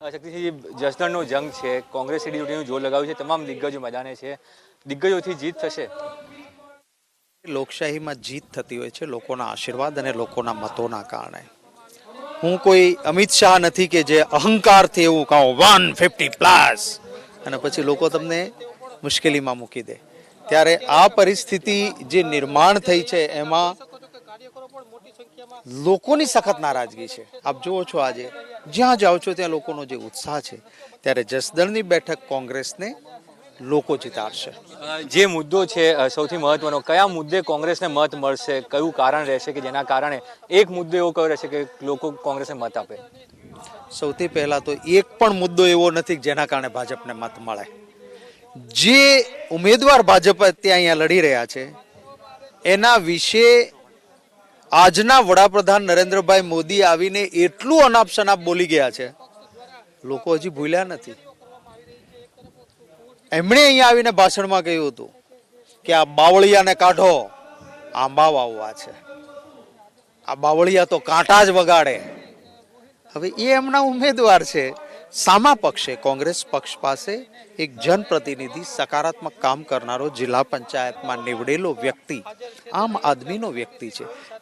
શક્તિસિંહ જસદણનો જંગ છે, કોંગ્રેસે ડીયુટીનું જોર લગાવ્યું છે, તમામ દિગ્ગજો મેદાને છે, દિગ્ગજોથી જીત થશે? લોકશાહીમાં જીત થતી હોય છે લોકોના આશીર્વાદ અને લોકોના મતોના કારણે. હું કોઈ અમિત શાહ નથી કે જે અહંકારથી એવું કહું 150+ અને પછી લોકો તમને મુશ્કેલીમાં મૂકી દે. ત્યારે આ પરિસ્થિતિ જે નિર્માણ થઈ છે એમાં લોકોની સખત નારાજગી છે. આપ જુઓ છો આજે જ્યાં જાઓ છો ત્યાં લોકોનો જે ઉત્સાહ છે, ત્યારે જસદણની બેઠક કોંગ્રેસને લોકો જીતાડશે. જે મુદ્દો છે સૌથી મહત્વનો, કયા મુદ્દે કોંગ્રેસને મત મળશે, કયું કારણ રહેશે કે જેના કારણે એક મુદ્દો એવો કયો રહેશે કે લોકો કોંગ્રેસને મત આપે? સૌથી પહેલા તો એક પણ મુદ્દો એવો નથી જેના કારણે ભાજપને મત મળે. જે ઉમેદવાર ભાજપ ત્યાં અહીંયા લડી રહ્યા છે એના વિશે આજના વડાપ્રધાન નરેન્દ્રભાઈ મોદી આવીને એટલું અનાપ શનાપ બોલી ગયા છે, લોકો હજી ભૂલ્યા નથી. એમણે અહીંયા આવીને ભાષણમાં કહ્યું હતું કે આ બાવળિયાને કાઢો, આંબા વાવવા છે. આ બાવળિયા તો કાંટા જ વગાડે. હવે એ એમના ઉમેદવાર છે. સામા પક્ષે કોંગ્રેસ પક્ષ પાસે એક જનપ્રતિનિધિ, સકારાત્મક કામ કરનારો, જિલ્લા પંચાયતમાં નીવડેલો વ્યક્તિ, આમ આદમીનો વ્યક્તિ છે.